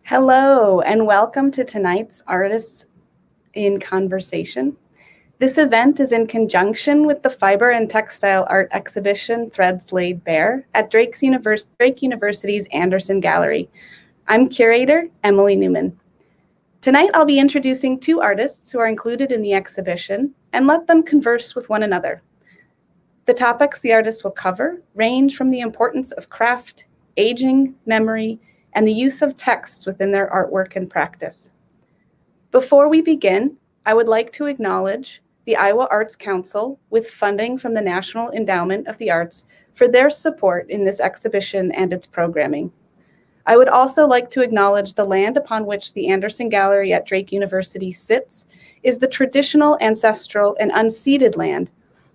Hello, and welcome to tonight's Artists in Conversation. This event is in conjunction with the Fiber and Textile Art Exhibition Threads Laid Bare at Drake University's Anderson Gallery. I'm curator Emily Newman. Tonight I'll be introducing two artists who are included in the exhibition and let them converse with one another. The topics the artists will cover range from the importance of craft, aging, memory, and the use of texts within their artwork and practice. Before we begin, I would like to acknowledge the Iowa Arts Council with funding from the National Endowment of the Arts for their support in this exhibition and its programming. I would also like to acknowledge the land upon which the Anderson Gallery at Drake University sits is the traditional, ancestral, and unceded land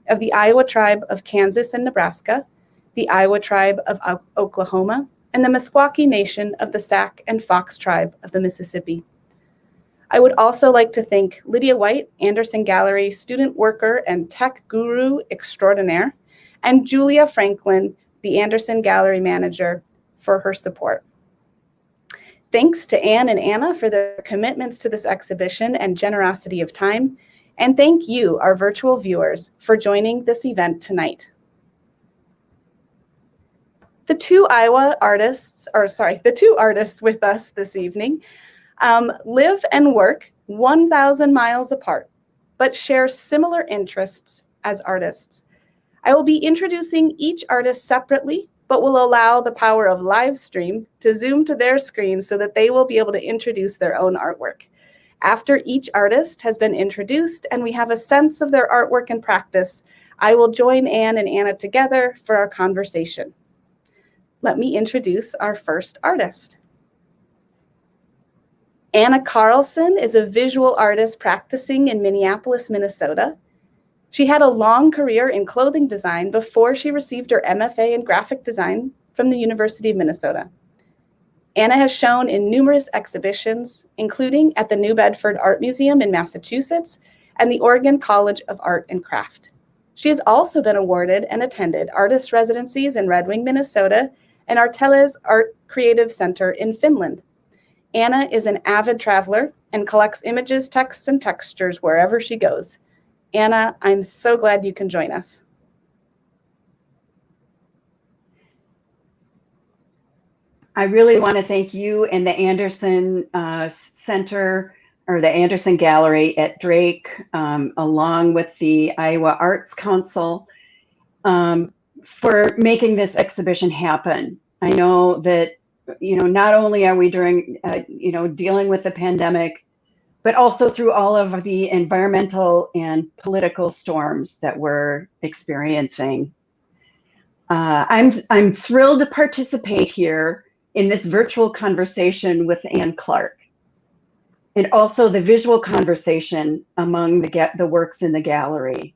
of the Iowa tribe of Kansas and Nebraska, the Iowa tribe of Oklahoma, and the Meskwaki Nation of the Sac and Fox tribe of the Mississippi. I would also like to thank Lydia White, Anderson Gallery student worker and tech guru extraordinaire, and Julia Franklin, the Anderson Gallery manager, for her support. Thanks to Anne and Anna for their commitments to this exhibition and generosity of time, and thank you, our virtual viewers, for joining this event tonight. The two artists with us this evening live and work 1,000 miles apart, but share similar interests as artists. I will be introducing each artist separately, but will allow the power of live stream to zoom to their screens so that they will be able to introduce their own artwork. After each artist has been introduced and we have a sense of their artwork and practice, I will join Anne and Anna together for our conversation. Let me introduce our first artist. Anna Carlson is a visual artist practicing in Minneapolis, Minnesota. She had a long career in clothing design before she received her MFA in graphic design from the University of Minnesota. Anna has shown in numerous exhibitions, including at the New Bedford Art Museum in Massachusetts and the Oregon College of Art and Craft. She has also been awarded and attended artist residencies in Red Wing, Minnesota, and Arteles Art Creative Center in Finland. Anna is an avid traveler and collects images, texts, and textures wherever she goes. Anna, I'm so glad you can join us. I really want to thank you and the Anderson Center, or the Anderson Gallery at Drake, along with the Iowa Arts Council, for making this exhibition happen. I know that, not only are we dealing with the pandemic, but also through all of the environmental and political storms that we're experiencing. I'm thrilled to participate here in this virtual conversation with Anne Clarke, and also the visual conversation among the works in the gallery.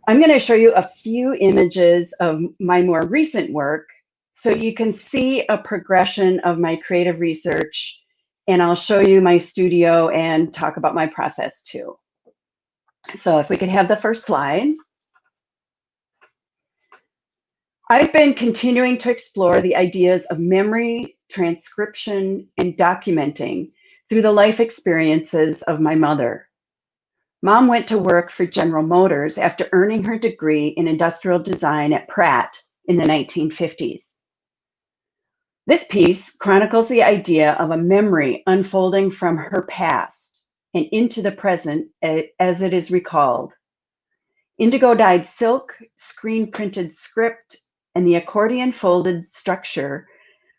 I'm going to show you a few images of my more recent work so you can see a progression of my creative research, and I'll show you my studio and talk about my process too. So if we could have the first slide. I've been continuing to explore the ideas of memory, transcription, and documenting through the life experiences of my mother. Mom went to work for General Motors after earning her degree in industrial design at Pratt in the 1950s. This piece chronicles the idea of a memory unfolding from her past and into the present as it is recalled. Indigo-dyed silk, screen-printed script, and the accordion-folded structure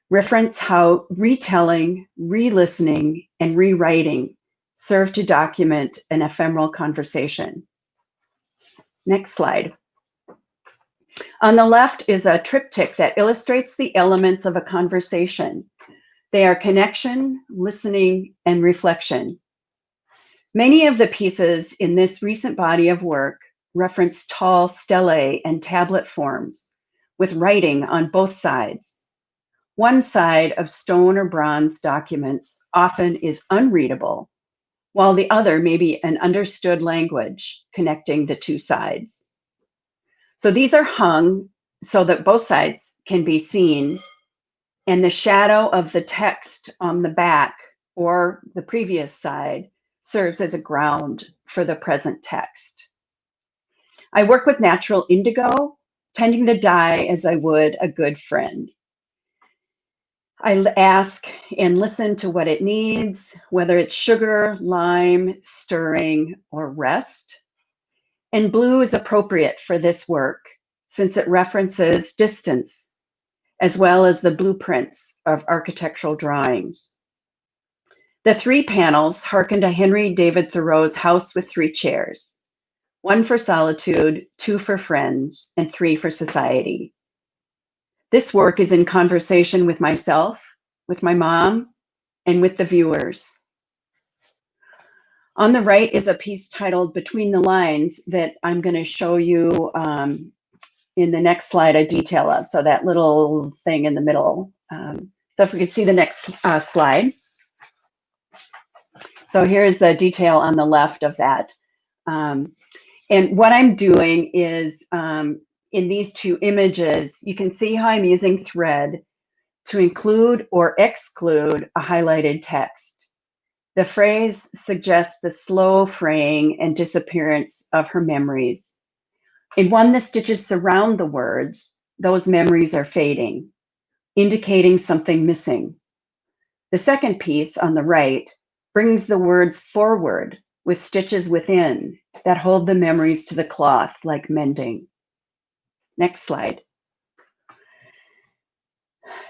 reference how retelling, re-listening, and rewriting serve to document an ephemeral conversation. Next slide. On the left is a triptych that illustrates the elements of a conversation. They are connection, listening, and reflection. Many of the pieces in this recent body of work reference tall stelae and tablet forms with writing on both sides. One side of stone or bronze documents often is unreadable, while the other may be an understood language connecting the two sides. So these are hung so that both sides can be seen and the shadow of the text on the back or the previous side serves as a ground for the present text. I work with natural indigo, tending the dye as I would a good friend. I ask and listen to what it needs, whether it's sugar, lime, stirring, or rest. And blue is appropriate for this work since it references distance as well as the blueprints of architectural drawings. The 3 panels hearken to Henry David Thoreau's House with 3 Chairs, 1 for solitude, 2 for friends, and 3 for society. This work is in conversation with myself, with my mom, and with the viewers. On the right is a piece titled Between the Lines that I'm going to show you in the next slide a detail of, so that little thing in the middle. So if we could see the next slide. So here's the detail on the left of that. And what I'm doing is in these 2 images, you can see how I'm using thread to include or exclude a highlighted text. The phrase suggests the slow fraying and disappearance of her memories. And when the stitches surround the words, those memories are fading, indicating something missing. The second piece on the right brings the words forward with stitches within that hold the memories to the cloth like mending. Next slide.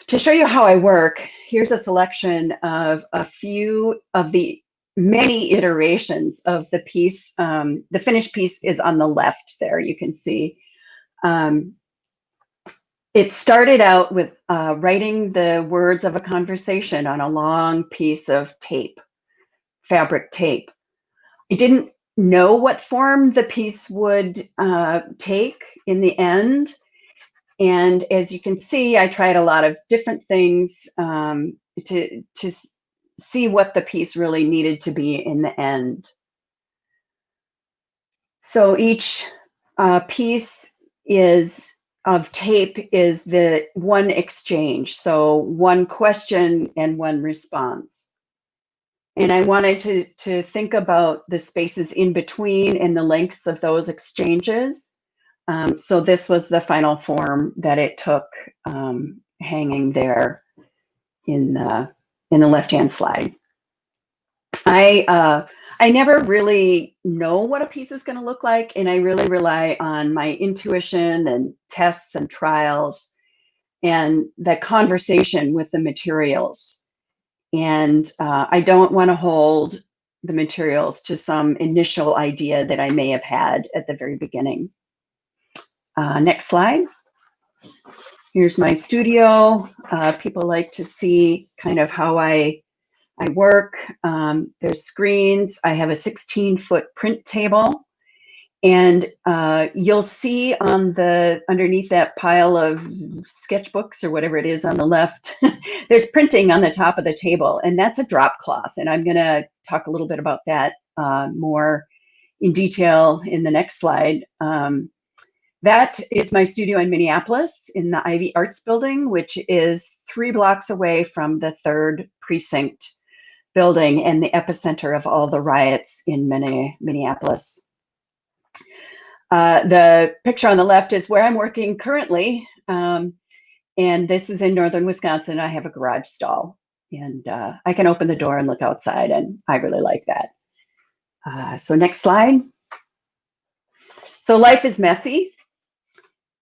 To show you how I work, here's a selection of a few of the many iterations of the piece. The finished piece is on the left there, you can see. It started out with writing the words of a conversation on a long piece of tape, fabric tape. I didn't know what form the piece would take in the end. And as you can see, I tried a lot of different things to see what the piece really needed to be in the end. So each piece of tape is the one exchange. So 1 question and 1 response. And I wanted to think about the spaces in between and the lengths of those exchanges. So this was the final form that it took, hanging there in the left-hand slide. I never really know what a piece is going to look like, and I really rely on my intuition and tests and trials and the conversation with the materials. And I don't want to hold the materials to some initial idea that I may have had at the very beginning. Next slide. Here's my studio. People like to see kind of how I work. There's screens. I have a 16-foot print table. And you'll see on underneath that pile of sketchbooks or whatever it is on the left, there's printing on the top of the table, and that's a drop cloth. And I'm going to talk a little bit about that more in detail in the next slide. That is my studio in Minneapolis in the Ivy Arts Building, which is 3 blocks away from the 3rd Precinct building and the epicenter of all the riots in Minneapolis. The picture on the left is where I'm working currently, and this is in northern Wisconsin. I have a garage stall, and I can open the door and look outside, and I really like that. So next slide. So life is messy.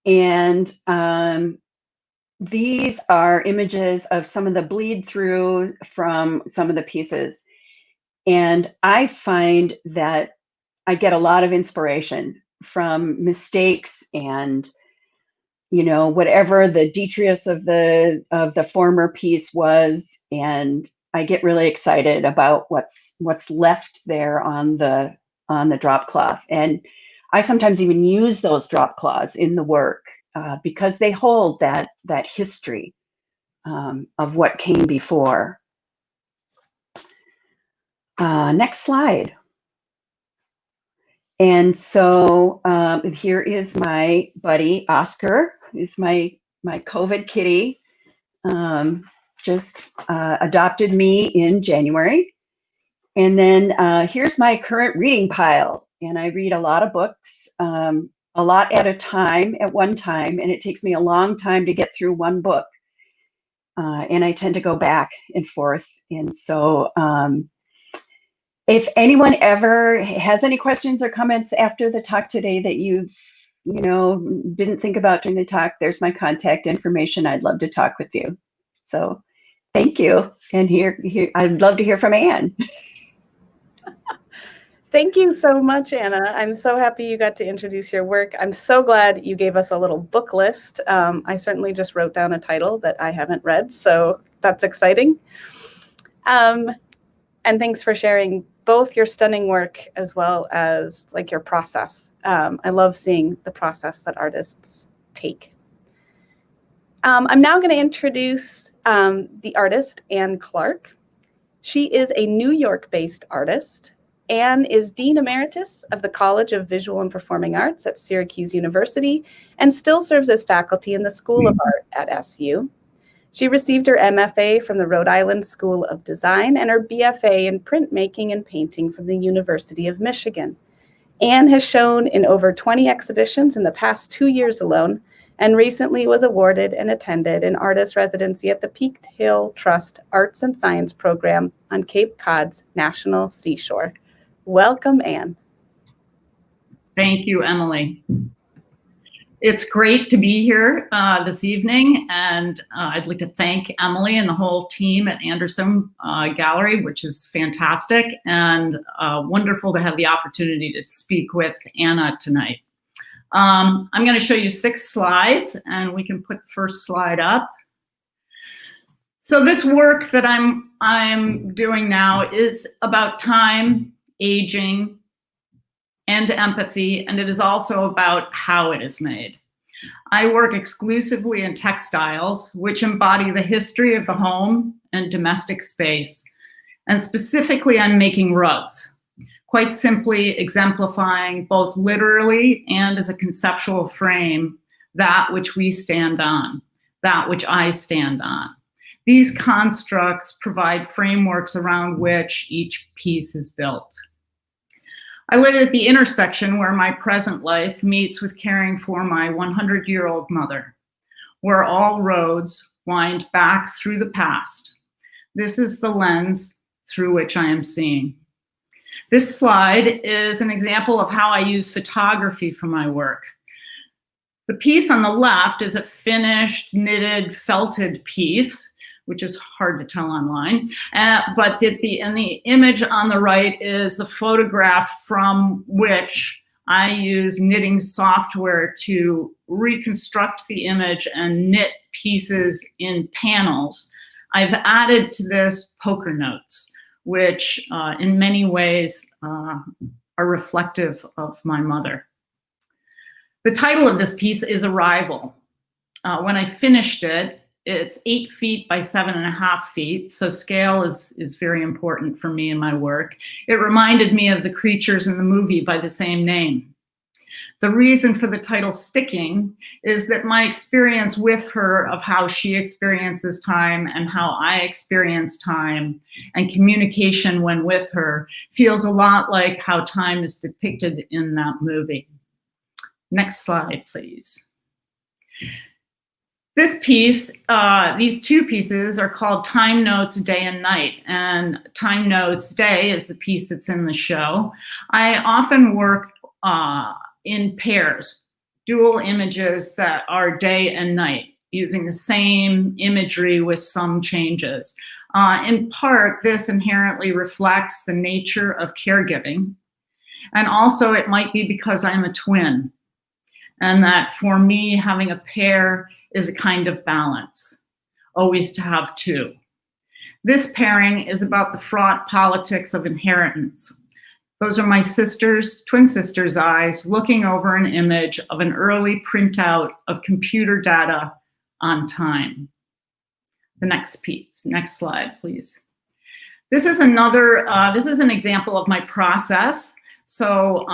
And these are images of some of the bleed through from some of the pieces. And I find that I get a lot of inspiration from mistakes and, you know, whatever the detritus of the former piece was. And I get really excited about what's left there on the drop cloth. And I sometimes even use those drop cloths in the work because they hold that history of what came before. Next slide. And so here is my buddy Oscar. He's my COVID kitty. just adopted me in January. And then here's my current reading pile. And I read a lot of books, a lot at a time, at one time. And it takes me a long time to get through one book. And I tend to go back and forth. And so if anyone ever has any questions or comments after the talk today that didn't think about during the talk, there's my contact information. I'd love to talk with you. So thank you. And here I'd love to hear from Anne. Thank you so much, Anna. I'm so happy you got to introduce your work. I'm so glad you gave us a little book list. I certainly just wrote down a title that I haven't read, so that's exciting. And thanks for sharing both your stunning work as well as like your process. I love seeing the process that artists take. I'm now going to introduce the artist, Anne Clarke. She is a New York-based artist. Anne is Dean Emeritus of the College of Visual and Performing Arts at Syracuse University and still serves as faculty in the School of Art at SU. She received her MFA from the Rhode Island School of Design and her BFA in printmaking and painting from the University of Michigan. Anne has shown in over 20 exhibitions in the past 2 years alone, and recently was awarded and attended an artist residency at the Peak Hill Trust Arts and Science Program on Cape Cod's National Seashore. Welcome, Anne. Thank you, Emily. It's great to be here this evening, and I'd like to thank Emily and the whole team at Anderson Gallery, which is fantastic, and wonderful to have the opportunity to speak with Anna tonight. I'm going to show you 6 slides, and we can put the first slide up. So this work that I'm doing now is about time, aging, and empathy, and it is also about how it is made. I work exclusively in textiles, which embody the history of the home and domestic space, and specifically I'm making rugs, quite simply exemplifying both literally and as a conceptual frame that which we stand on, that which I stand on. These constructs provide frameworks around which each piece is built. I live at the intersection where my present life meets with caring for my 100-year-old mother, where all roads wind back through the past. This is the lens through which I am seeing. This slide is an example of how I use photography for my work. The piece on the left is a finished, knitted, felted piece, which is hard to tell online. But the image on the right is the photograph from which I use knitting software to reconstruct the image and knit pieces in panels. I've added to this poker notes, which in many ways are reflective of my mother. The title of this piece is Arrival. When I finished it, it's 8 feet by 7.5 feet, so scale is very important for me in my work. It reminded me of the creatures in the movie by the same name. The reason for the title sticking is that my experience with her of how she experiences time and how I experience time and communication when with her feels a lot like how time is depicted in that movie. Next slide, please. This piece, these 2 pieces are called Time Notes Day and Night, and Time Notes Day is the piece that's in the show. I often work in pairs, dual images that are day and night, using the same imagery with some changes. In part, this inherently reflects the nature of caregiving, and also it might be because I'm a twin, and that for me, having a pair is a kind of balance, always to have 2. This pairing is about the fraught politics of inheritance. Those are my sisters, twin sisters' eyes looking over an image of an early printout of computer data on time. The next piece, next slide, please. This is an example of my process. So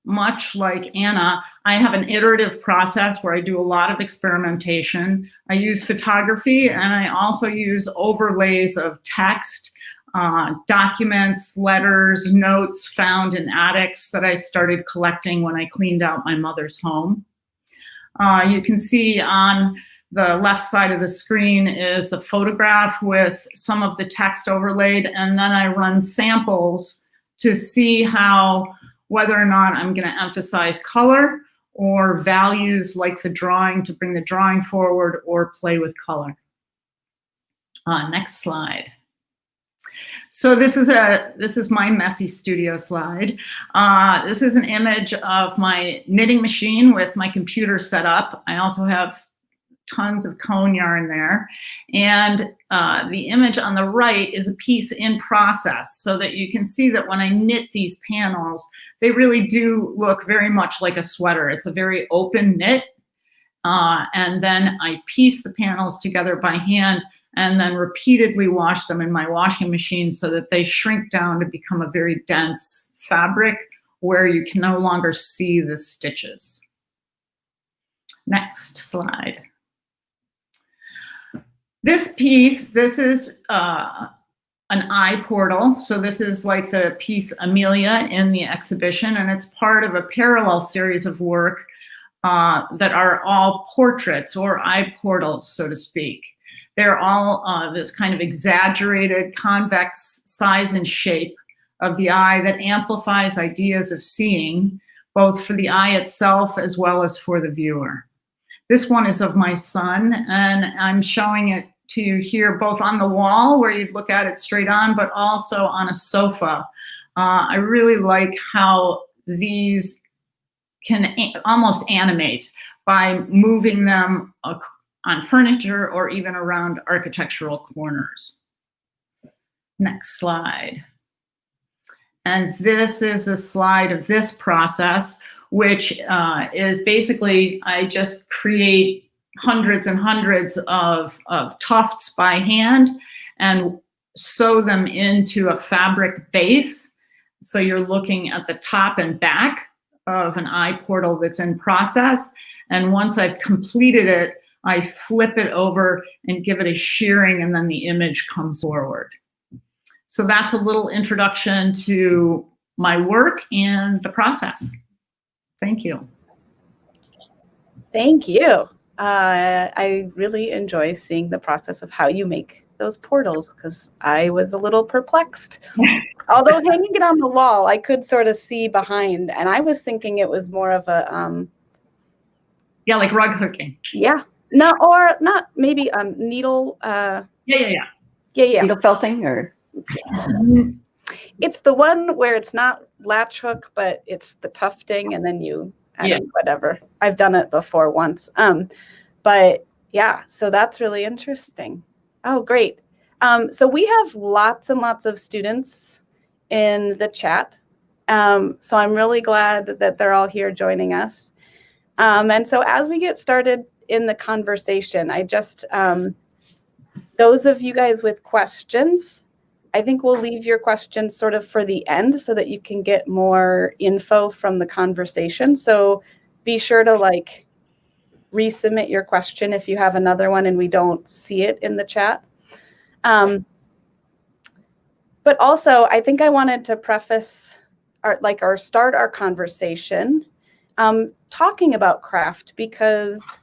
much like Anna, I have an iterative process where I do a lot of experimentation. I use photography, and I also use overlays of text, documents, letters, notes found in attics that I started collecting when I cleaned out my mother's home. You can see on the left side of the screen is a photograph with some of the text overlaid, and then I run samples to see whether or not I'm going to emphasize color or values like the drawing to bring the drawing forward, or play with color. Next slide. So this is my messy studio slide. This is an image of my knitting machine with my computer set up. I also have tons of cone yarn there. And the image on the right is a piece in process, so that you can see that when I knit these panels, they really do look very much like a sweater. It's a very open knit. And then I piece the panels together by hand and then repeatedly wash them in my washing machine so that they shrink down to become a very dense fabric where you can no longer see the stitches. Next slide. This piece, this is an eye portal. So this is like the piece Amelia in the exhibition, and it's part of a parallel series of work that are all portraits or eye portals, so to speak. They're all this kind of exaggerated convex size and shape of the eye that amplifies ideas of seeing, both for the eye itself as well as for the viewer. This one is of my son, and I'm showing it to you here, both on the wall where you'd look at it straight on, but also on a sofa. I really like how these can almost animate by moving them on furniture or even around architectural corners. Next slide. And this is a slide of this process, which is basically, I just create hundreds and hundreds of tufts by hand and sew them into a fabric base. So you're looking at the top and back of an eye portal that's in process. And once I've completed it, I flip it over and give it a shearing, and then the image comes forward. So that's a little introduction to my work and the process. Thank you. Thank you. I really enjoy seeing the process of how you make those portals, because I was a little perplexed. Although hanging it on the wall, I could sort of see behind, and I was thinking it was more of a yeah, like rug hooking. Yeah. No, or not, maybe needle. Yeah. Needle felting, or it's the one where it's not latch hook, but it's the tufting, and then you whatever. I've done it before once. But yeah, so that's really interesting. Oh, great. So we have lots and lots of students in the chat. So I'm really glad that they're all here joining us. And so as we get started in the conversation, I just, those of you guys with questions, I think we'll leave your questions sort of for the end so that you can get more info from the conversation. So be sure to like resubmit your question if you have another one and we don't see it in the chat. But also, I think I wanted to preface or start our conversation talking about craft, because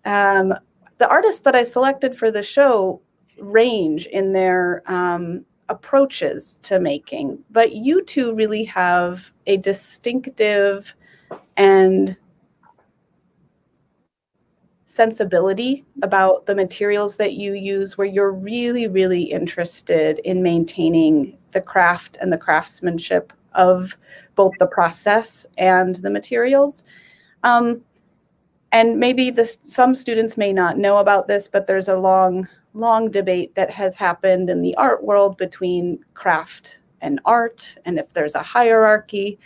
the artists that I selected for the show range in their approaches to making, but you two really have a distinctive and sensibility about the materials that you use, where you're really, really interested in maintaining the craft and the craftsmanship of both the process and the materials. And maybe some students may not know about this, but there's a long debate that has happened in the art world between craft and art, and if there's a hierarchy.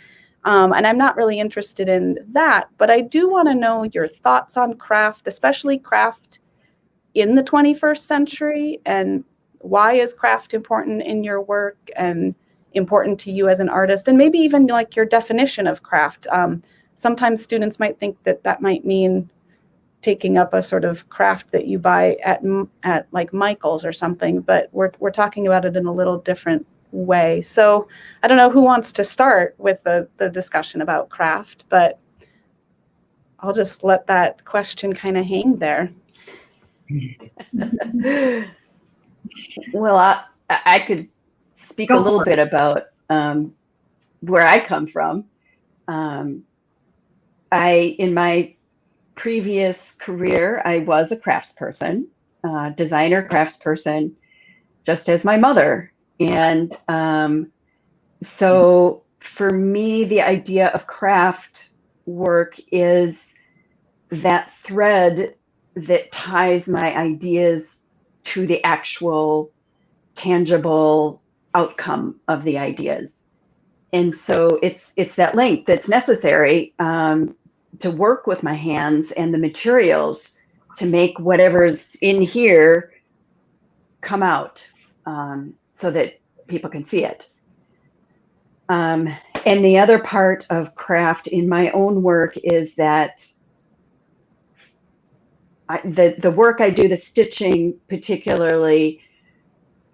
And I'm not really interested in that, but I do want to know your thoughts on craft, especially craft in the 21st century, and why is craft important in your work and important to you as an artist, and maybe even like your definition of craft. sometimes students might think that that might mean taking up a sort of craft that you buy at like Michael's or something, but we're talking about it in a little different way. So I don't know who wants to start with the discussion about craft, but I'll just let that question kind of hang there. Well, I could speak a little bit about where I come from. In my previous career, I was a craftsperson, designer craftsperson, just as my mother. And so for me, the idea of craft work is that thread that ties my ideas to the actual tangible outcome of the ideas. And so it's that link that's necessary to work with my hands and the materials to make whatever's in here come out so that people can see it. And the other part of craft in my own work is that the work I do, the stitching particularly,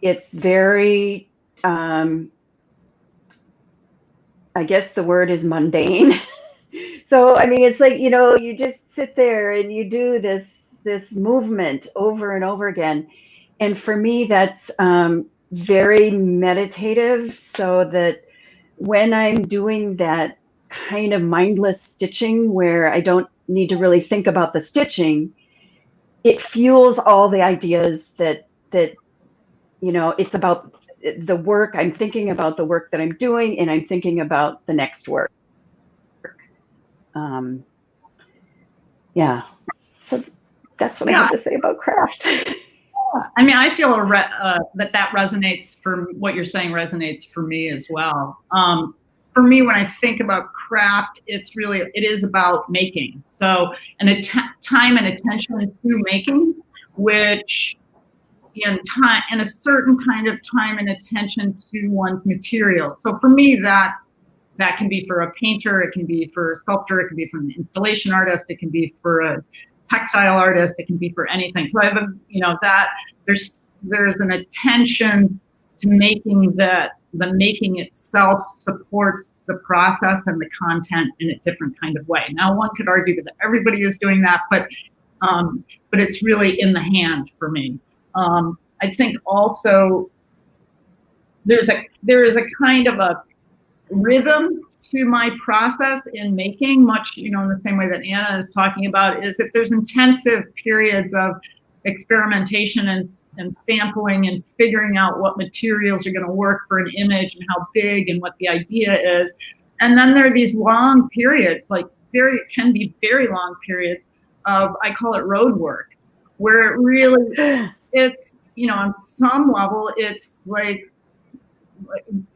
it's very, I guess the word is mundane. So, I mean, it's like, you just sit there and you do this movement over and over again. And for me, that's very meditative, so that when I'm doing that kind of mindless stitching where I don't need to really think about the stitching, it fuels all the ideas that it's about the work. I'm thinking about the work that I'm doing, and I'm thinking about the next work. Yeah, so that's what I have to say about craft. I mean, I feel that resonates for what you're saying resonates for me as well. For me, when I think about craft, it is about making. So, time and attention to making, which and a certain kind of time and attention to one's material. So for me, that can be for a painter, it can be for a sculptor, it can be for an installation artist, it can be for a textile artist, it can be for anything. So I have that there's an attention to making that the making itself supports the process and the content in a different kind of way. Now, one could argue that everybody is doing that, but it's really in the hand for me. I think also there is a kind of a rhythm to my process in making, much in the same way that Anna is talking about, is that there's intensive periods of experimentation and sampling and figuring out what materials are going to work for an image and how big and what the idea is. And then there are these long periods, can be very long periods of, I call it road work, where it really, it's, on some level, it's like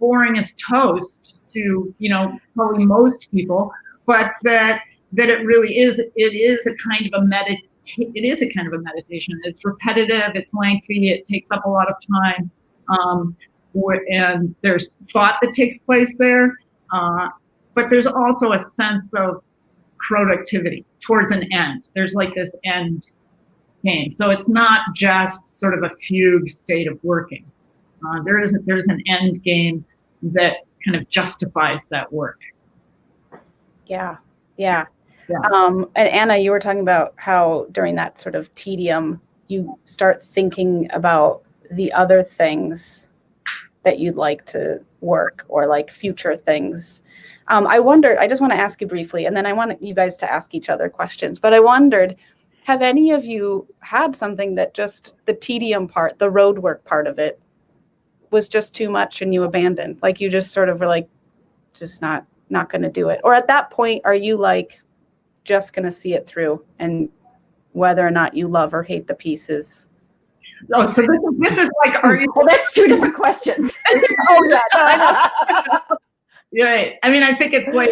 boring as toast to, probably most people, but that it really is, it is a kind of a meditation. It's repetitive, it's lengthy, it takes up a lot of time, and there's thought that takes place there, but there's also a sense of productivity towards an end. There's like this end game. So it's not just sort of a fugue state of working. There's an end game that kind of justifies that work. Yeah. And Anna, you were talking about how during that sort of tedium, you start thinking about the other things that you'd like to work, or like future things. I wondered, I just want to ask you briefly, and then I want you guys to ask each other questions, but I wondered, have any of you had something that just the tedium part, the road work part of it, was just too much and you abandoned? Like you just sort of were like, just not going to do it? Or at that point, are you like just going to see it through, and whether or not you love or hate the pieces? Oh, so this is like, are you? Well, that's two different questions. Oh yeah, no, I know. Right. I mean, I think it's like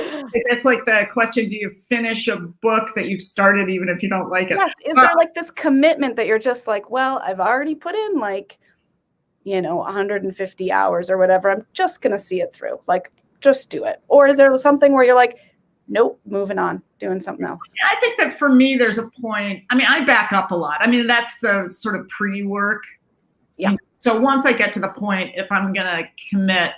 the question: do you finish a book that you've started, even if you don't like it? Yes. Is there like this commitment that you're just like, well, I've already put in 150 hours or whatever. I'm just gonna see it through. Like, just do it. Or is there something where you're like, nope, moving on, doing something else. I think that for me, there's a point. I mean, I back up a lot. I mean, that's the sort of pre-work. Yeah. So once I get to the point, if I'm going to commit,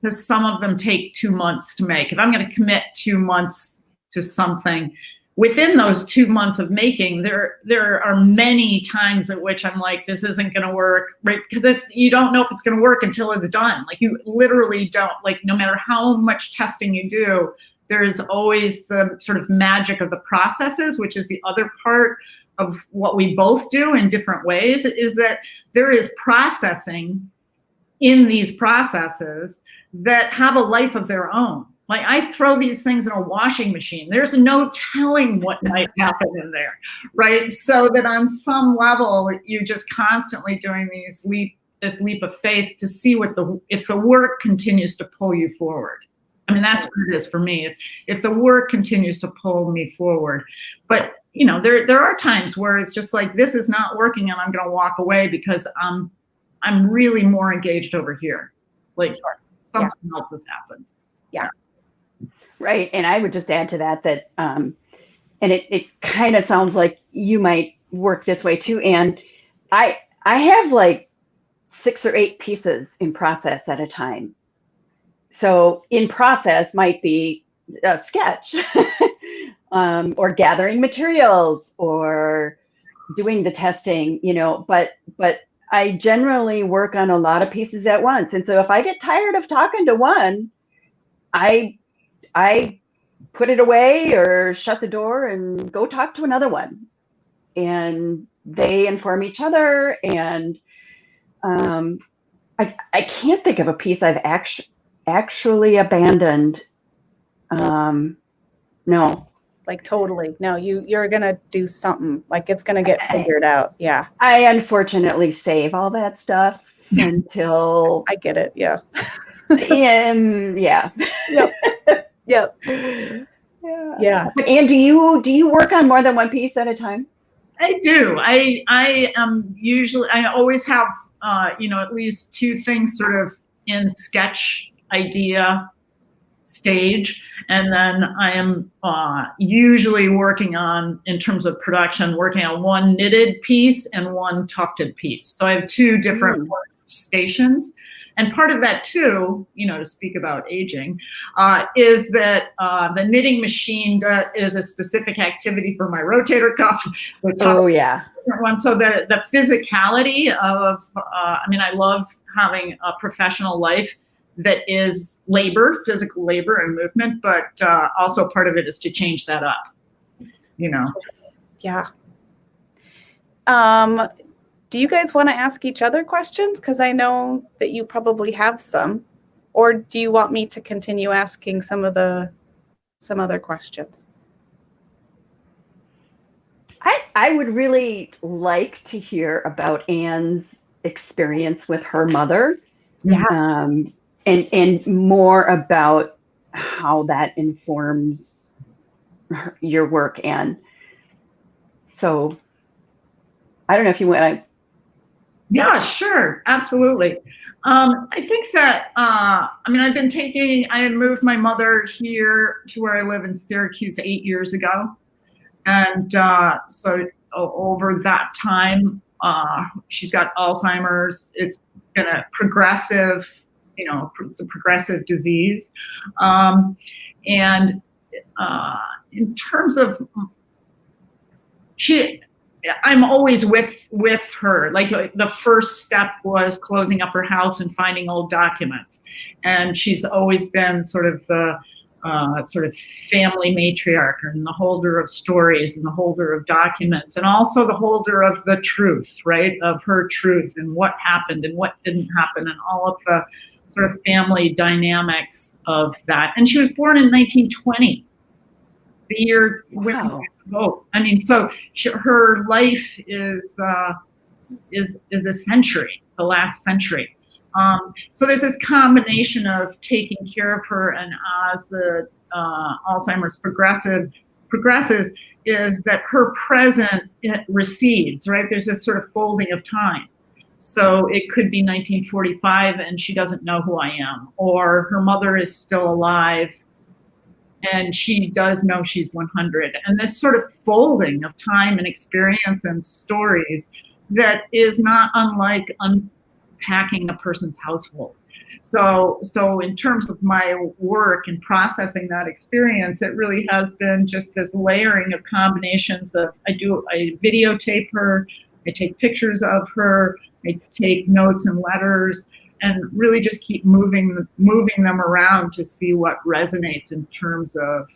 because some of them take 2 months to make. If I'm going to commit 2 months to something, within those 2 months of making, there are many times at which I'm like, this isn't going to work, right? Because you don't know if it's going to work until it's done. Like, you literally don't, like, no matter how much testing you do, there is always the sort of magic of the processes, which is the other part of what we both do in different ways, is that there is processing in these processes that have a life of their own. Like, I throw these things in a washing machine. There's no telling what might happen in there, right? So that on some level, you're just constantly doing this leap of faith to see if the work continues to pull you forward. I mean, that's what it is for me. If the work continues to pull me forward, but you know, there are times where it's just like, this is not working, and I'm going to walk away because I'm really more engaged over here. Like, something else has happened. Yeah. Right. And I would just add to that, and it kind of sounds like you might work this way too. And I have like 6 or 8 pieces in process at a time. So in process might be a sketch or gathering materials or doing the testing, you know, but I generally work on a lot of pieces at once. And so if I get tired of talking to one, I put it away or shut the door and go talk to another one. And they inform each other. And I can't think of a piece I've actually abandoned. No. Like, totally. No, you're going to do something. Like, it's going to get figured out. Yeah. I unfortunately save all that stuff until I get it. Yeah. yeah. Yep. Yep. Yeah. And do you work on more than one piece at a time? I do. I am usually, I always have, at least 2 things sort of in sketch idea stage. And then I am usually working on, in terms of production, working on one knitted piece and one tufted piece. So I have 2 different workstations. And part of that too, to speak about aging, is that the knitting machine is a specific activity for my rotator cuff. Oh yeah. One. So the physicality of, I love having a professional life that is labor, physical labor and movement, but also part of it is to change that up, Yeah. Do you guys want to ask each other questions? Because I know that you probably have some. Or do you want me to continue asking some other questions? I would really like to hear about Anne's experience with her mother. Yeah. And more about how that informs your work, Anne. So I don't know if you want to. Yeah, sure. Absolutely. I think that, I had moved my mother here to where I live in Syracuse 8 years ago. And so over that time, she's got Alzheimer's. It's been a progressive, it's a progressive disease. And in terms of, I'm always with her. Like, the first step was closing up her house and finding old documents. And she's always been sort of the family matriarch and the holder of stories and the holder of documents, and also the holder of the truth, right? Of her truth and what happened and what didn't happen and all of the sort of family dynamics of that. And she was born in 1920, the year women vote. So her life is a century, the last century. So there's this combination of taking care of her, and as the Alzheimer's progresses, is that her present recedes, right? There's this sort of folding of time. So it could be 1945 and she doesn't know who I am, or her mother is still alive and she does know she's 100. And this sort of folding of time and experience and stories that is not unlike unpacking a person's household. So in terms of my work and processing that experience, it really has been just this layering of combinations of, I videotape her, I take pictures of her, I take notes and letters, and really just keep moving them around to see what resonates in terms of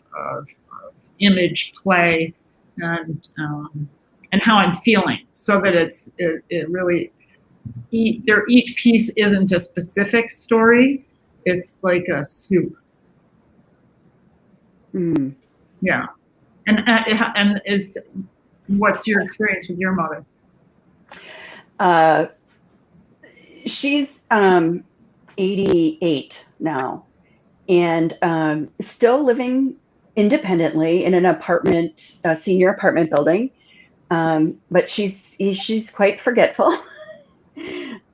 image play and how I'm feeling, so that it really, each piece isn't a specific story. It's like a soup. Mm. Yeah. And what's your experience with your mother? She's 88 now, and still living independently in an apartment, a senior apartment building. But she's quite forgetful.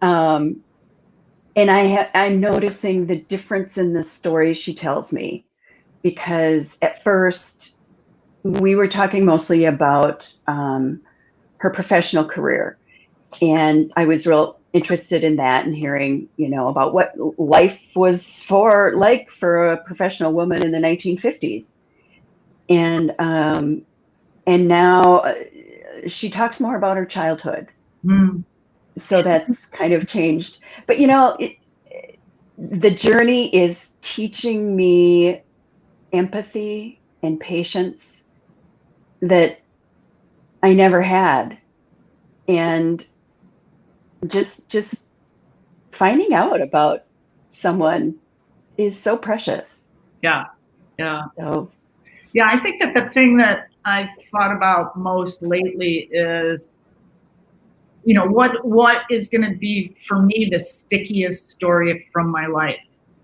And I'm noticing the difference in the stories she tells me, because at first we were talking mostly about her professional career, and I was real interested in that and hearing, about what life was like for a professional woman in the 1950s. And now she talks more about her childhood. Mm. So that's kind of changed. But, the journey is teaching me empathy and patience that I never had. And just finding out about someone is so precious. Yeah. Yeah. So, yeah, I think that the thing that I've thought about most lately is, what is going to be for me the stickiest story from my life.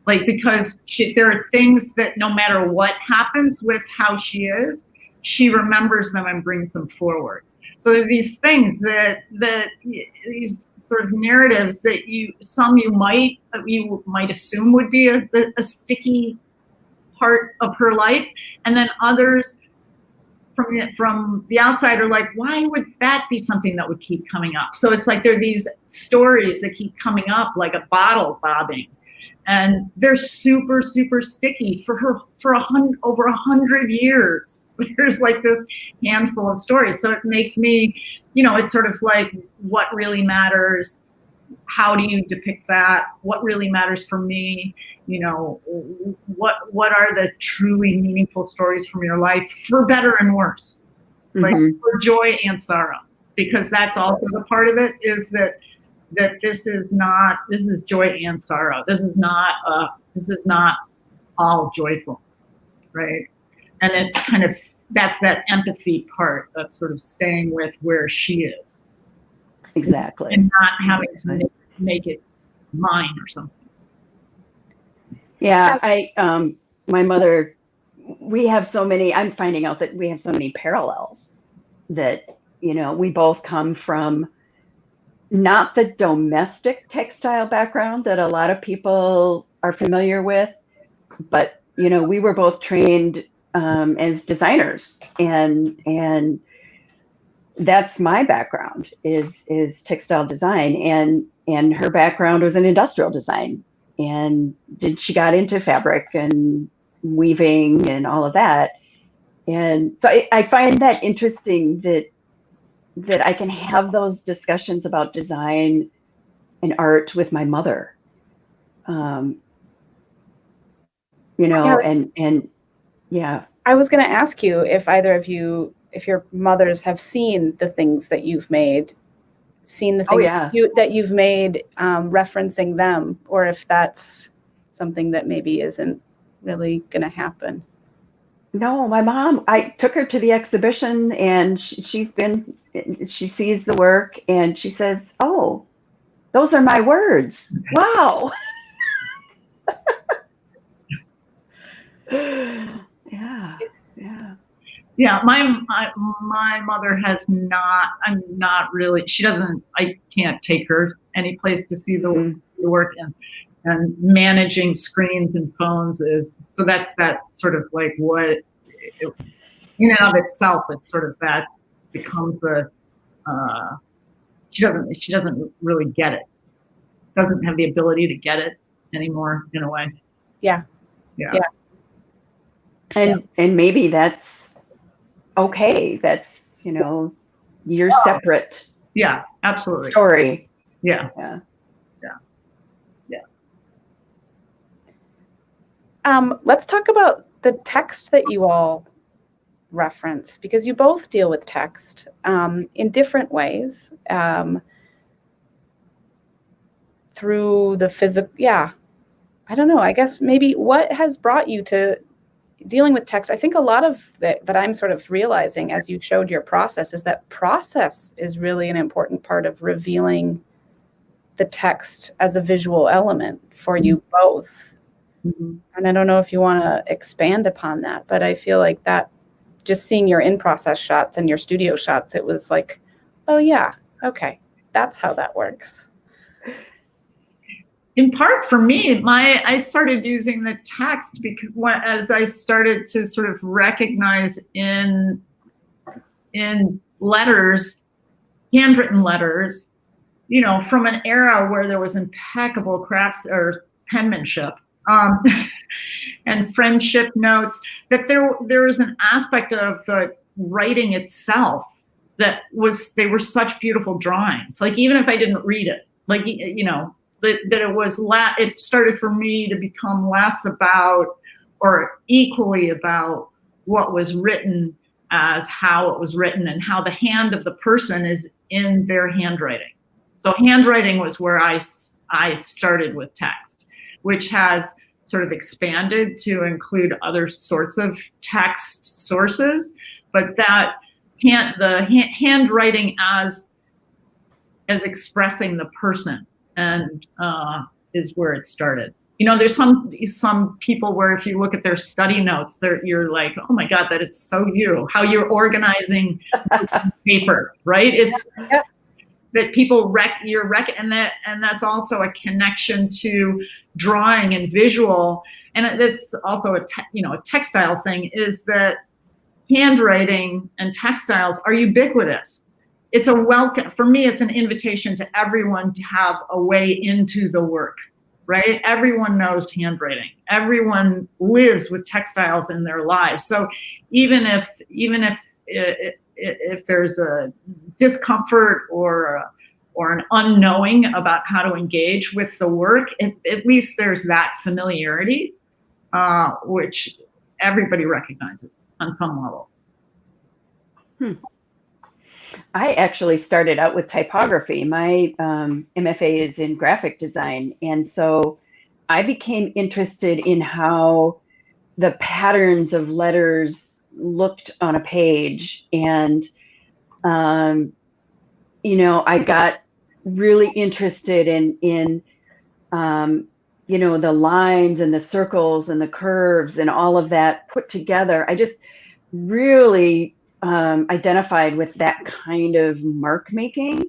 Like, because there are things that no matter what happens with how she is, she remembers them and brings them forward. So there are these things that these sort of narratives that you might assume would be a sticky part of her life, and then others from the outside are like, why would that be something that would keep coming up? So it's like there are these stories that keep coming up like a bottle bobbing, and they're super, super sticky for her for over 100 years. There's like this handful of stories. So it makes me, it's sort of like, what really matters? How do you depict that? What really matters for me? What are the truly meaningful stories from your life, for better and worse, like for joy and sorrow? Because that's also the part of it, is that this is joy and sorrow. This is not all joyful, right? And it's kind of, that's that empathy part of sort of staying with where she is. Exactly. And not having to make it mine or something. Yeah, my mother, I'm finding out that we have so many parallels, that, we both come from not the domestic textile background that a lot of people are familiar with, but, we were both trained as designers, and that's my background is textile design, and her background was in industrial design, and she got into fabric and weaving and all of that. And so I find that interesting that I can have those discussions about design and art with my mother, and yeah. I was going to ask you if either of you, if your mothers have seen the things that you've made, that you've made referencing them, or if that's something that maybe isn't really going to happen. No, my mom, I took her to the exhibition, and she sees the work, and she says, "Oh, those are my words." Wow. Yeah, my mother has not. I'm not really. She doesn't. I can't take her any place to see the work, and managing screens and phones is, so that's that sort of like what, in and of itself, it's sort of that becomes she doesn't really get it, doesn't have the ability to get it anymore in a way. Yeah. And maybe that's okay. That's, your separate Yeah, absolutely. story. Yeah. Let's talk about the text that you all reference, because you both deal with text in different ways, through the physical. Yeah, I don't know. I guess maybe what has brought you to dealing with text? I think a lot of that I'm sort of realizing as you showed your process is that process is really an important part of revealing the text as a visual element for you both. Mm-hmm. And I don't know if you want to expand upon that, but I feel like that, just seeing your in-process shots and your studio shots, it was like, oh yeah, okay, that's how that works. In part for me, I started using the text because as I started to sort of recognize in letters, handwritten letters, from an era where there was impeccable crafts or penmanship, and friendship notes, that there is an aspect of the writing itself that they were such beautiful drawings. Like, even if I didn't read it, like, that it was it started for me to become less about, or equally about, what was written as how it was written and how the hand of the person is in their handwriting. So handwriting was where I started with text, which has sort of expanded to include other sorts of text sources, but that the handwriting as expressing the person, and is where it started. There's some people where if you look at their study notes, you're like, oh my God, that is so you, how you're organizing paper, right? It's that people and that's also a connection to drawing and visual. And that's also a textile thing, is that handwriting and textiles are ubiquitous. It's a welcome, for me, it's an invitation to everyone to have a way into the work, right? Everyone knows handwriting. Everyone lives with textiles in their lives. So even if there's a discomfort or an unknowing about how to engage with the work, at least there's that familiarity, which everybody recognizes on some level. I actually started out with typography. My MFA is in graphic design. And so I became interested in how the patterns of letters looked on a page. And, I got really interested in the lines and the circles and the curves and all of that put together. I just really identified with that kind of mark making.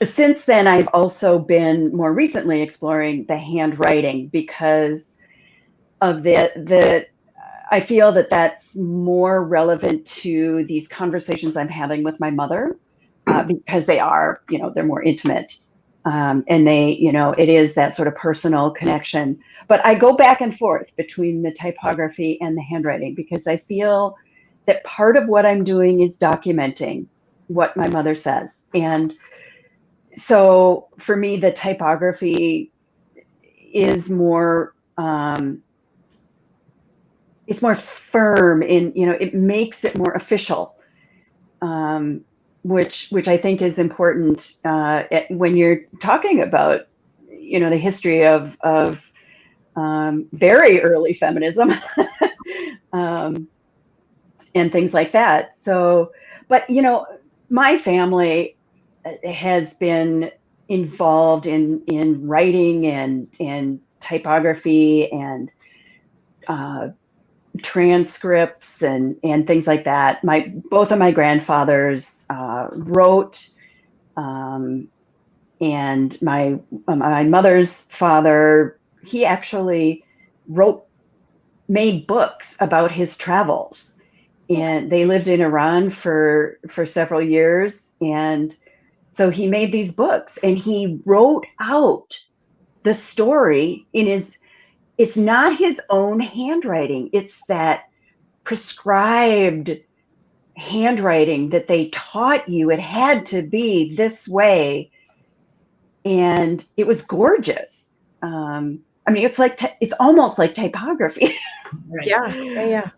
Since then, I've also been more recently exploring the handwriting because of I feel that that's more relevant to these conversations I'm having with my mother, because they are, they're more intimate. And they, it is that sort of personal connection. But I go back and forth between the typography and the handwriting because I feel that part of what I'm doing is documenting what my mother says. And so for me, the typography is more, it's more firm in, it makes it more official. Which I think is important when you're talking about, the history of very early feminism and things like that. So, but my family has been involved in writing and typography and transcripts and things like that. Both of my grandfathers wrote, And my mother's father, he actually made books about his travels. And they lived in Iran for several years. And so he made these books and he wrote out the story in it's not his own handwriting. It's that prescribed handwriting that they taught you. It had to be this way. And it was gorgeous. I mean, it's almost like typography. Right. Yeah.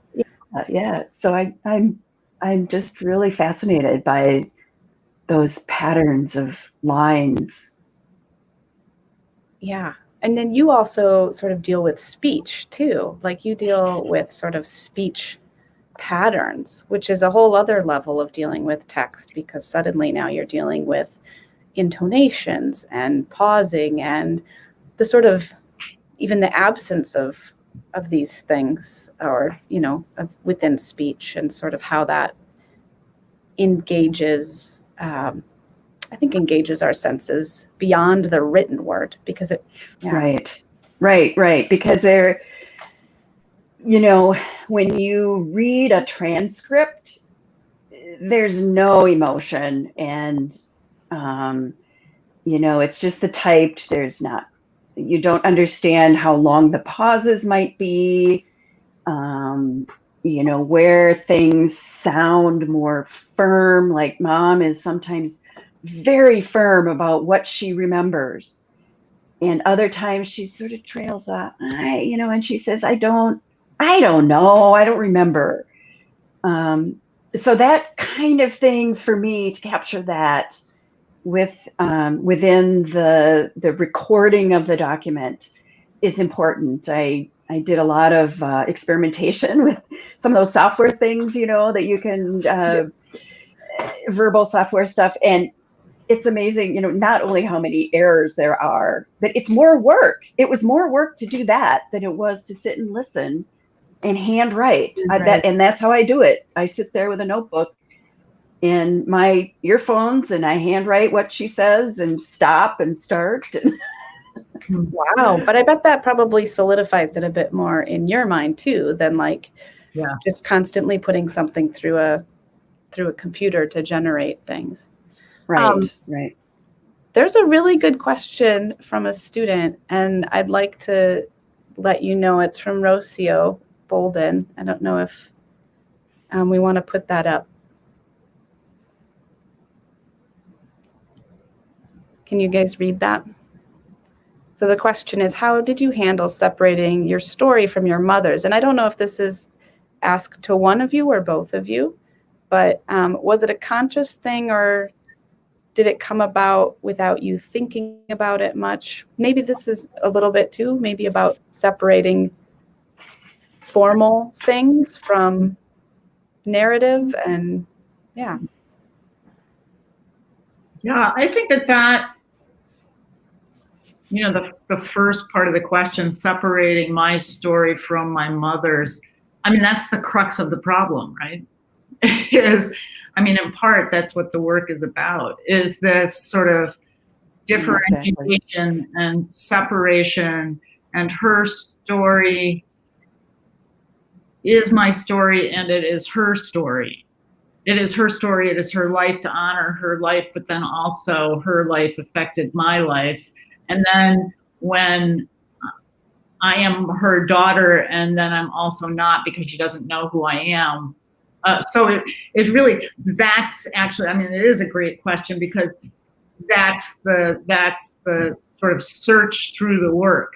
Yeah. So I'm just really fascinated by those patterns of lines. Yeah. And then you also sort of deal with speech too. Like you deal with sort of speech patterns, which is a whole other level of dealing with text, because suddenly now you're dealing with intonations and pausing and the sort of even the absence of these things, or within speech, and sort of how that engages I think engages our senses beyond the written word, because it right because they're, when you read a transcript, there's no emotion, and it's just the typed. You don't understand how long the pauses might be, where things sound more firm, like Mom is sometimes very firm about what she remembers. And other times she sort of trails off, and she says, I don't know, I don't remember. So that kind of thing for me, to capture that within the recording of the document, is important. I did a lot of experimentation with some of those software things, that you can, verbal software stuff. And it's amazing, not only how many errors there are, but it's more work. It was more work to do that than it was to sit and listen and handwrite. And that's how I do it. I sit there with a notebook and my earphones and I handwrite what she says and stop and start. Wow. But I bet that probably solidifies it a bit more in your mind too, than just constantly putting something through a computer to generate things. Right. There's a really good question from a student, and I'd like to let you know it's from Rocio Bolden. I don't know if we want to put that up. Can you guys read that? So the question is, how did you handle separating your story from your mother's? And I don't know if this is asked to one of you or both of you, but was it a conscious thing, or did it come about without you thinking about it much? Maybe this is a little bit too, maybe about separating formal things from narrative. And yeah, I think that the first part of the question, separating my story from my mother's, that's the crux of the problem, right? In part, that's what the work is about, is this sort of differentiation and separation. And her story is my story, and it is her story. It is her story. It is her life, to honor her life, but then also her life affected my life. And then when I am her daughter, and then I'm also not, because she doesn't know who I am. So it's really, that's actually, it is a great question, because that's the sort of search through the work.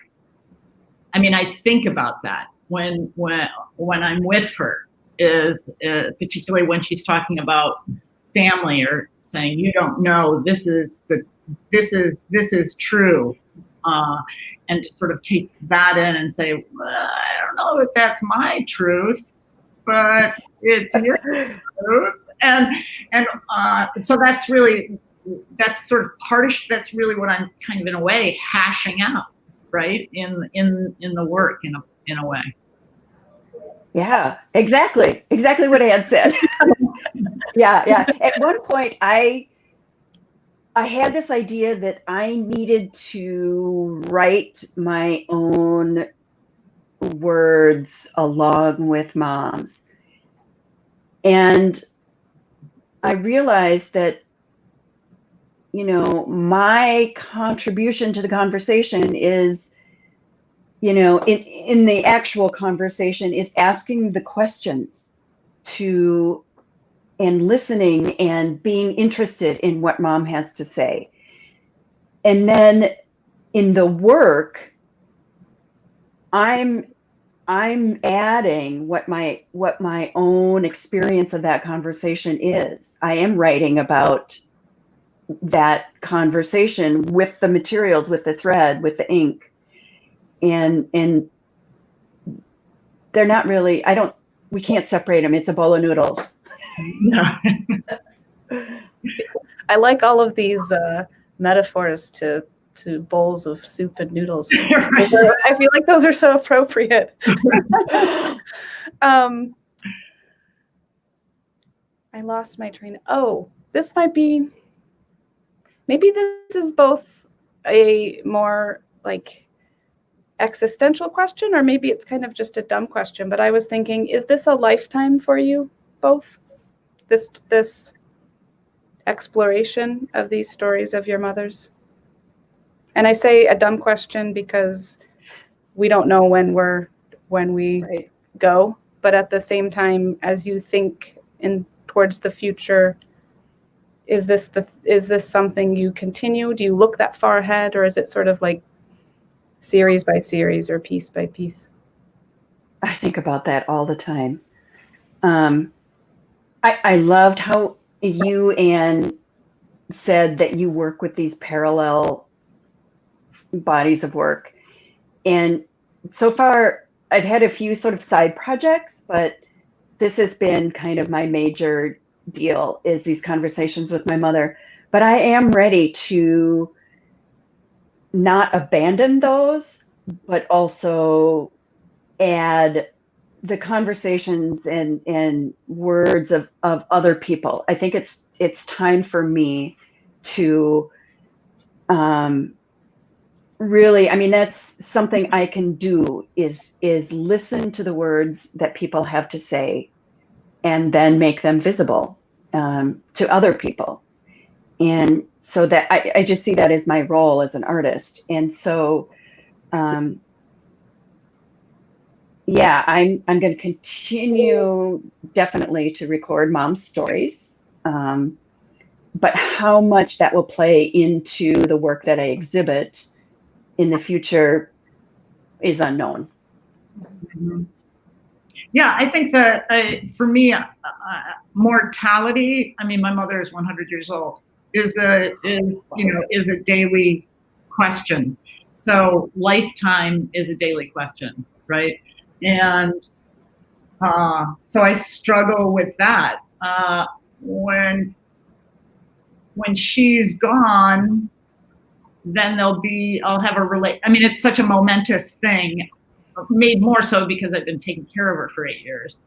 I think about that when I'm with her, is particularly when she's talking about family, or saying, you don't know, this is true, and just sort of take that in and say, well, I don't know if that's my truth, but it's your truth. And so that's really that's really what I'm kind of, in a way, hashing out, right, in the work, in a way. Yeah, exactly what Ann said. Yeah. At one point, I I had this idea that I needed to write my own words along with Mom's. And I realized that, my contribution to the conversation is, in the actual conversation is asking the questions and listening and being interested in what Mom has to say. And then in the work, I'm adding what my own experience of that conversation is. I am writing about that conversation with the materials, with the thread, with the ink. And they're not really, we can't separate them. It's a bowl of noodles. Yeah. I like all of these metaphors to bowls of soup and noodles. I feel like those are so appropriate. I lost my train. Oh, this might be, maybe this is both a more like existential question, or maybe it's kind of just a dumb question, but I was thinking, is this a lifetime for you both? This exploration of these stories of your mothers? And I say a dumb question because we don't know when we Right. go, but at the same time, as you think towards the future, is this something you continue? Do you look that far ahead, or is it sort of like series by series or piece by piece? I think about that all the time. I loved how you, Anne, said that you work with these parallel bodies of work. And so far, I've had a few sort of side projects, but this has been kind of my major deal, is these conversations with my mother. But I am ready to not abandon those, but also add the conversations and words of other people. I think it's time for me to really, that's something I can do is listen to the words that people have to say and then make them visible to other people. And so that I just see that as my role as an artist. And so yeah, I'm going to continue definitely to record Mom's stories, but how much that will play into the work that I exhibit in the future is unknown. Mm-hmm. Yeah, I think that for me, mortality. My mother is 100 years old. Is a daily question. So lifetime is a daily question, right? And so I struggle with that. When she's gone, then I'll have it's such a momentous thing, made more so because I've been taking care of her for 8 years.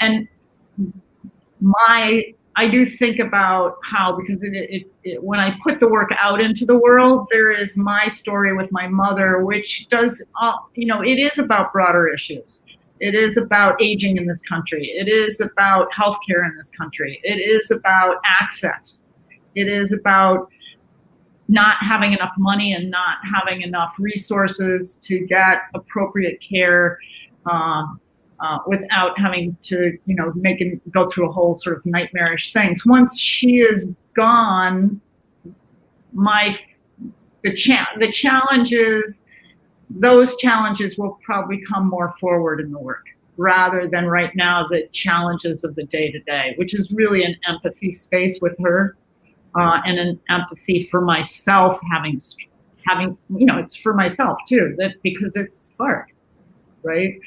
And I do think about how, because when I put the work out into the world, there is my story with my mother, which does, it is about broader issues. It is about aging in this country. It is about healthcare in this country. It is about access. It is about not having enough money and not having enough resources to get appropriate care without having to, go through a whole sort of nightmarish things. Once she is gone, the challenges, those challenges will probably come more forward in the work, rather than right now the challenges of the day-to-day, which is really an empathy space with her, and an empathy for myself, having, it's for myself too, that because it's hard, right?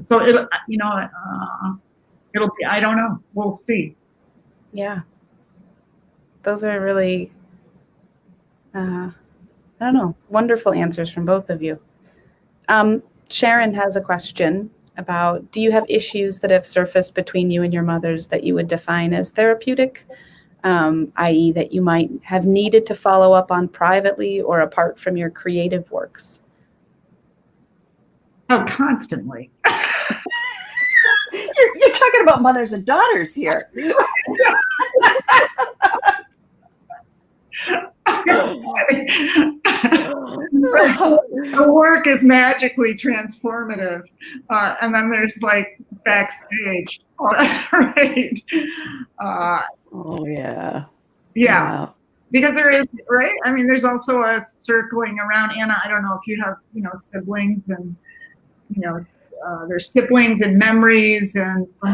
So it'll be, I don't know, we'll see. Yeah. Those are really, I don't know, wonderful answers from both of you. Sharon has a question about, do you have issues that have surfaced between you and your mothers that you would define as therapeutic? i.e. that you might have needed to follow up on privately or apart from your creative works? Oh, constantly. You're talking about mothers and daughters here. The work is magically transformative, and then there's like backstage, right? Oh Yeah, because there is, right? I mean, there's also a circling around. Anna, I don't know if you have, siblings, and there's siblings and memories, and for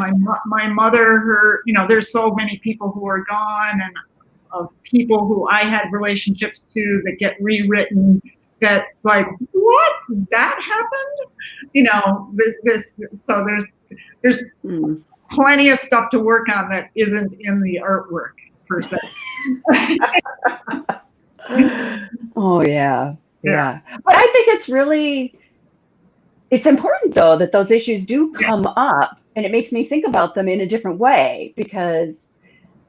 my mother, there's so many people who are gone, and of people who I had relationships to that get rewritten. That's like, what? That happened? So there's plenty of stuff to work on that isn't in the artwork per se. Oh yeah. But I think it's important though that those issues do come up, and it makes me think about them in a different way because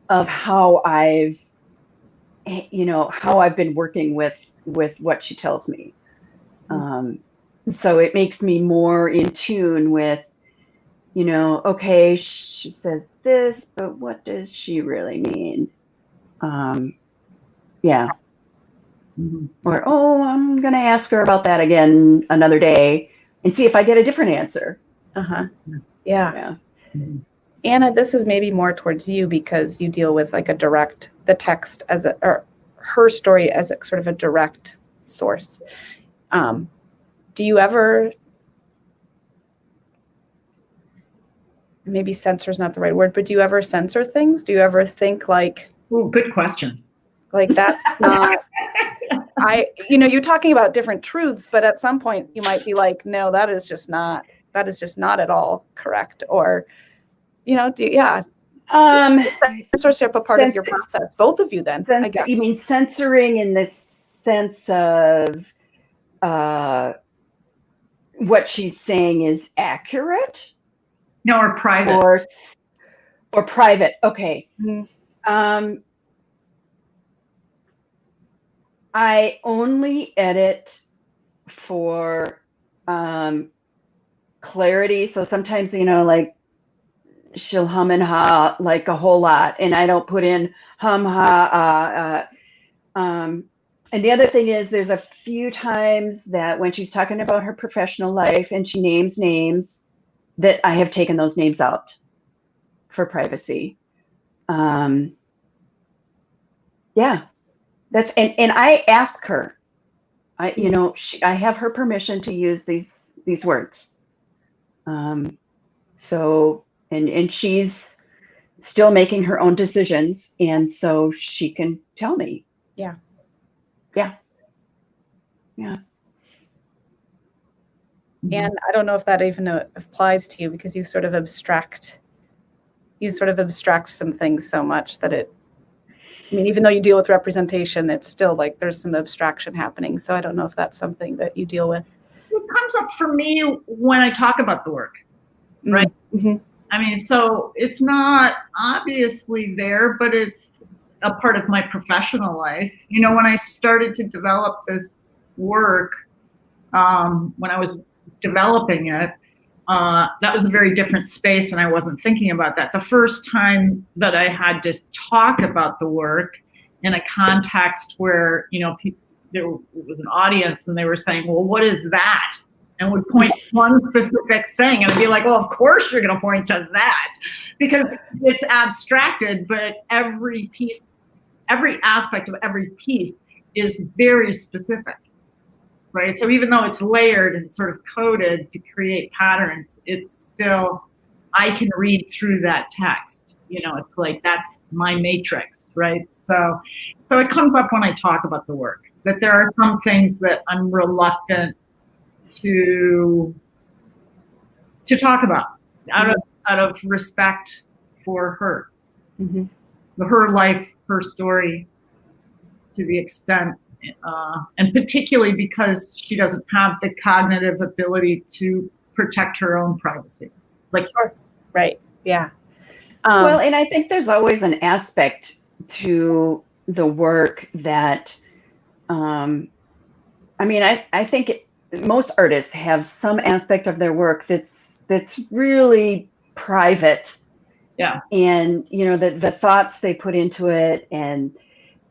of how I've been working with what she tells me. So it makes me more in tune with, okay, she says this, but what does she really mean? Yeah. Or, I'm going to ask her about that again another day and see if I get a different answer. Yeah. Anna, this is maybe more towards you because you deal with like the text or her story as a sort of a direct source. Do you ever, maybe censor is not the right word, but do you ever censor things? Do you ever think like, oh, good question. Like that's not, you're talking about different truths, but at some point you might be like, no, that is just not at all correct. Or, censorship a part of your process, both of you then, I guess. You mean censoring in the sense of what she's saying is accurate? No, or private. Or private, okay. I only edit for clarity. So sometimes, like she'll hum and ha like a whole lot, and I don't put in hum, ha, and the other thing is there's a few times that when she's talking about her professional life and she names names that I have taken those names out for privacy. That's and I ask her. I have her permission to use these words. So and she's still making her own decisions, and so she can tell me. Yeah. And I don't know if that even applies to you because you sort of abstract some things so much that even though you deal with representation, it's still like there's some abstraction happening. So I don't know if that's something that you deal with. It comes up for me when I talk about the work, right? Mm-hmm. So it's not obviously there, but it's a part of my professional life. When I started to develop this work, when I was developing it, that was a very different space, and I wasn't thinking about that. The first time that I had to talk about the work in a context where, there was an audience and they were saying, well, what is that? And would point to one specific thing, and I'd be like, well, of course you're going to point to that because it's abstracted, but every aspect of every piece is very specific. Right. So even though it's layered and sort of coded to create patterns, it's still, I can read through that text. It's like, that's my matrix. Right. So it comes up when I talk about the work, that there are some things that I'm reluctant to talk about out of respect for her, her life, her story, to the extent. And particularly because she doesn't have the cognitive ability to protect her own privacy. Right. Yeah. Well, and I think there's always an aspect to the work that, I think most artists have some aspect of their work that's really private. Yeah. And, the thoughts they put into it, and,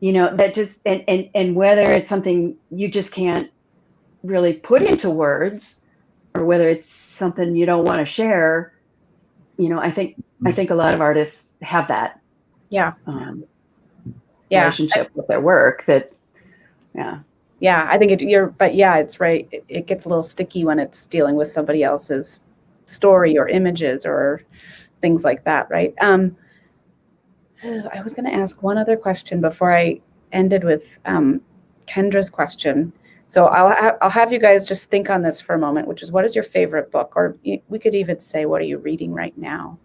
that just, and whether it's something you just can't really put into words, or whether it's something you don't want to share, I think a lot of artists have that. Yeah. Relationship with their work that, Yeah, I think it's right. It gets a little sticky when it's dealing with somebody else's story or images or things like that, right? I was going to ask one other question before I ended with Kendra's question. So I'll have you guys just think on this for a moment, which is, what is your favorite book? Or we could even say, what are you reading right now?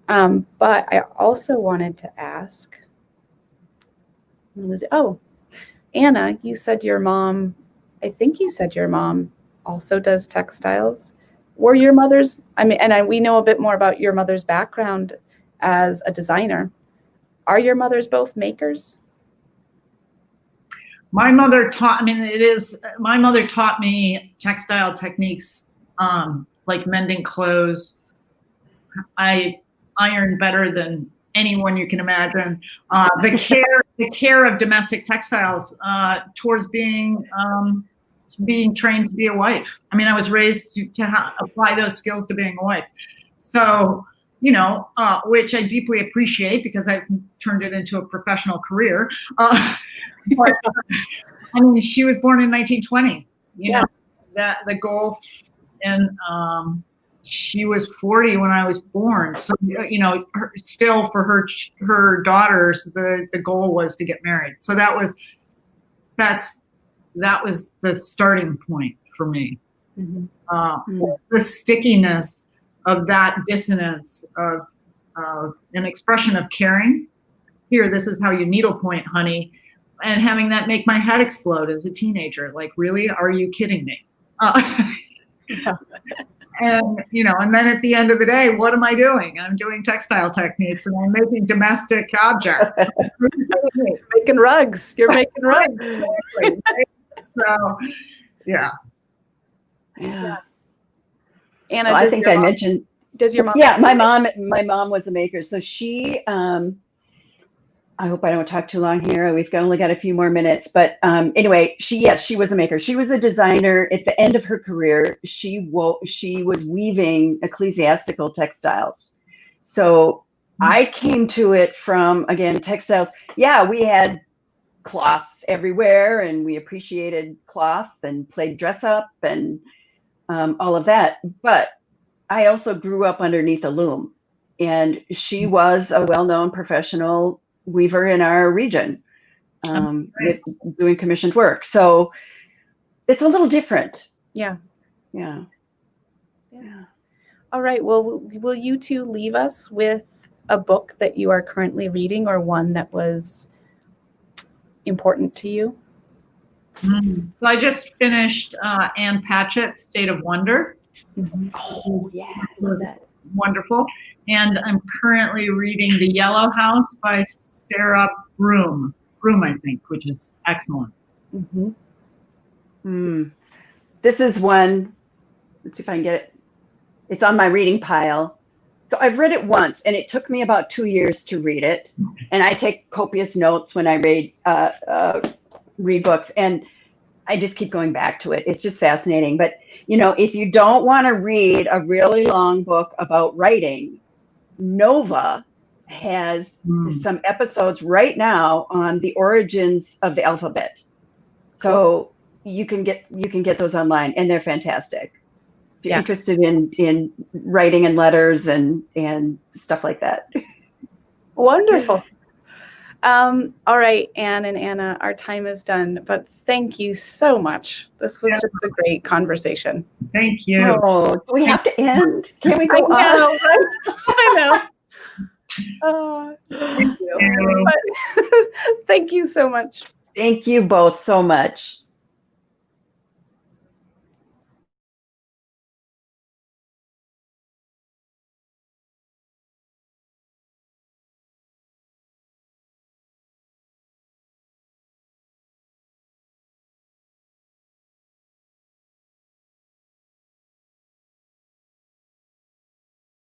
But I also wanted to ask, Anna, you said your mom also does textiles. Were your mothers, we know a bit more about your mother's background as a designer. Are your mothers both makers? My mother taught me textile techniques, like mending clothes. I iron better than anyone you can imagine. The care of domestic textiles, towards being trained to be a wife. I was raised to apply those skills to being a wife. So, which I deeply appreciate, because I've turned it into a professional career. But, she was born in 1920. You know, that the goal, and she was 40 when I was born. So, still for her daughters, the goal was to get married. So that was the starting point for me. Mm-hmm. The stickiness of that dissonance of an expression of caring. Here, this is how you needlepoint, honey. And having that make my head explode as a teenager. Like, really? Are you kidding me? And, and then at the end of the day, what am I doing? I'm doing textile techniques, and I'm making domestic objects. Making rugs. You're making rugs. Exactly. So, yeah. Anna, I think I mentioned. Does your mom? Yeah, my mom was a maker. So she, I hope I don't talk too long here. We've only got a few more minutes, but anyway, she was a maker. She was a designer. At the end of her career, she was weaving ecclesiastical textiles. So I came to it from, again, textiles. Yeah, we had cloth everywhere, and we appreciated cloth and played dress up and all of that. But I also grew up underneath a loom, and she was a well-known professional weaver in our region, with doing commissioned work. So it's a little different. Yeah. All right. Well, will you two leave us with a book that you are currently reading, or one that was important to you? So I just finished Ann Patchett's State of Wonder. Mm-hmm. Oh, yeah. I love that. Wonderful. And I'm currently reading The Yellow House by Sarah Broom, I think, which is excellent. Mm-hmm. This is one, let's see if I can get it. It's on my reading pile. So I've read it once, and it took me about 2 years to read it. And I take copious notes when I read books, and I just keep going back to it. It's just fascinating. But, if you don't want to read a really long book about writing, Nova has some episodes right now on the origins of the alphabet. So you can get those online, and they're fantastic. If you're interested in writing and letters and stuff like that. Wonderful. All right, Anne and Anna, our time is done, but thank you so much. This was just a great conversation. Thank you. Oh, do we have to end? Can we go on? I know. Thank you. Thank you so much. Thank you both so much.